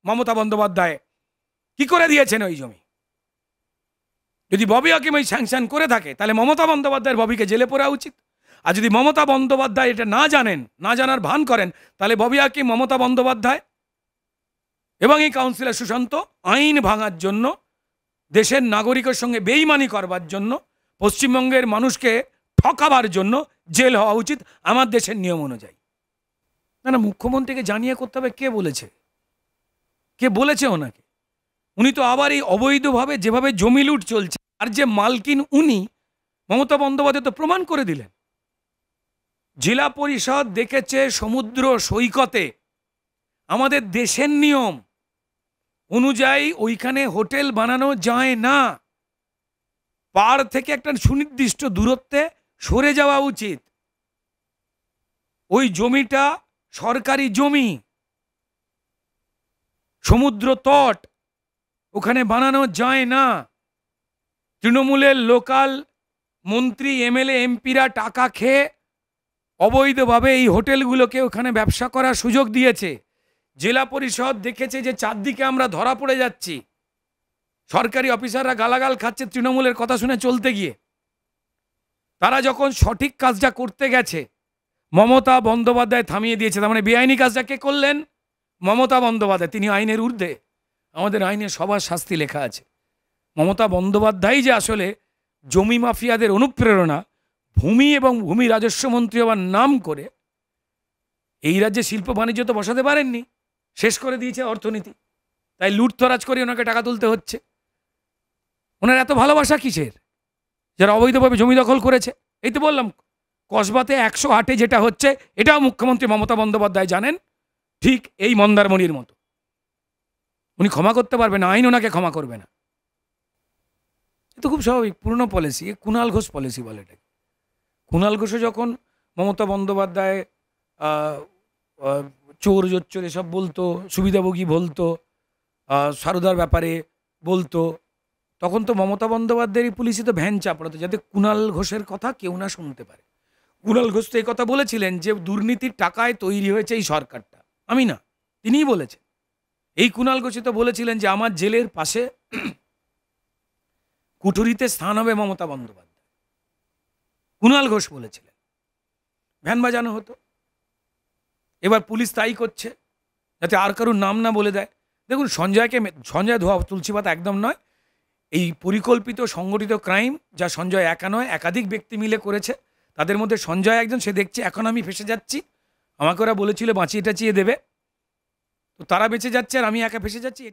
মমতা বন্দ্যোপাধ্যায় কি করে দিয়েছেন ওই জমি? যদি ববি হাকিম ওই স্যাংশন করে থাকে তাহলে মমতা বন্দ্যোপাধ্যায়ের ববিকে জেলে পড়া উচিত। আর যদি মমতা বন্দ্যোপাধ্যায় এটা না জানেন, না জানার ভান করেন, তাহলে ববি হাকিম, মমতা বন্দ্যোপাধ্যায় এবং এই কাউন্সিলর সুশান্ত আইন ভাঙার জন্য, দেশের নাগরিকের সঙ্গে বেইমানি করবার জন্য, পশ্চিমবঙ্গের মানুষকে ঠকাবার জন্য জেল হওয়া উচিত আমার দেশের নিয়ম অনুযায়ী। না না, মুখ্যমন্ত্রীকে জানিয়ে করতে হবে। কে বলেছে? কে বলেছে ওনাকে? উনি তো আবার এই অবৈধভাবে যেভাবে জমি লুট চলছে আর যে মালকিন উনি, মমতা বন্দ্যোপাধ্যায় তো প্রমাণ করে দিলেন। জেলা পরিষদ দেখেছে সমুদ্র সৈকতে আমাদের দেশের নিয়ম অনুযায়ী ওইখানে হোটেল বানানো যায় না। পাড় থেকে একটা সুনির্দিষ্ট দূরত্বে সরে যাওয়া উচিত। ওই জমিটা সরকারি জমি, সমুদ্র তট, ওখানে বানানো যায় না। তৃণমূলের লোকাল মন্ত্রী, এমএলএ, এমপিরা টাকা খেয়ে অবৈধভাবে এই হোটেলগুলোকে ওখানে ব্যবসা করার সুযোগ দিয়েছে। জেলা পরিষদ দেখেছে যে চারদিকে আমরা ধরা পড়ে যাচ্ছি, সরকারি অফিসাররা গালাগাল খাচ্ছে তৃণমূলের কথা শুনে চলতে গিয়ে। তারা যখন সঠিক কাজটা করতে গেছে মমতা বন্দ্যোপাধ্যায় থামিয়ে দিয়েছে। তার মানে বেআইনি কাজটা কে করলেন? মমতা বন্দ্যোপাধ্যায়। তিনি আইনের ঊর্ধ্বে, আমাদের আইনে সবার শাস্তি লেখা আছে। মমতা বন্দ্যোপাধ্যায় যে আসলে জমি মাফিয়াদের অনুপ্রেরণা, ভূমি এবং ভূমি রাজস্ব মন্ত্রী হওয়ার নাম করে এই রাজ্যে শিল্প বাণিজ্য তো বসাতে পারেননি, শেষ করে দিয়েছে অর্থনীতি। তাই লুটতরাজ করে ওনাকে টাকা তুলতে হচ্ছে। ওনার এত ভালোবাসা কিসের? যারা অবৈধভাবে জমি দখল করেছে। এই তো বললাম, কসবাতে 108-এ যেটা হচ্ছে এটাও মুখ্যমন্ত্রী মমতা বন্দ্যোপাধ্যায় জানেন, ঠিক এই মন্দারমণির মতো। উনি ক্ষমা করতে পারবে না, আইন ওনাকে ক্ষমা করবে না। এ তো খুব স্বাভাবিক, পুরনো পলিসি। কুণাল ঘোষ পলিসি বলে এটাকে। কুণাল ঘোষও যখন মমতা বন্দ্যোপাধ্যায় চোর জোচ্চোর এসব বলতো, সুবিধাভোগী বলতো, সারদার ব্যাপারে বলতো, তখন তো মমতা বন্দ্যোপাধ্যায়ের পুলিশই তো ভ্যান চাপড়াতো যাতে কুণাল ঘোষের কথা কেউ না শুনতে পারে। কুণাল ঘোষ তো এই কথা বলেছিলেন যে দুর্নীতির টাকায় তৈরি হয়েছে এই সরকারটা, আমি না, তিনিই বলেছেন। এই কুণাল ঘোষই তো বলেছিলেন যে আমার জেলের পাশে কুঠুরিতে স্থান হবে মমতা বন্দ্যোপাধ্যায়। কুণাল ঘোষ বলেছিলেন, ভ্যান বাজানো হতো। এবার পুলিশ তাই করছে যাতে আর কারোর নাম না বলে দেয়। দেখুন, সঞ্জয় ধোয়া তুলসী পাতা একদম নয়। এই পরিকল্পিত সংগঠিত ক্রাইম, যা সঞ্জয় একা নয়, একাধিক ব্যক্তি মিলে করেছে। তাদের মধ্যে সঞ্জয় একজন। সে দেখছে এখন আমি ফেসে যাচ্ছি, আমাকে ওরা বলেছিল বাঁচিয়ে টাচিয়ে দেবে, তো তারা বেঁচে যাচ্ছে আর আমি একা ফেসে যাচ্ছি।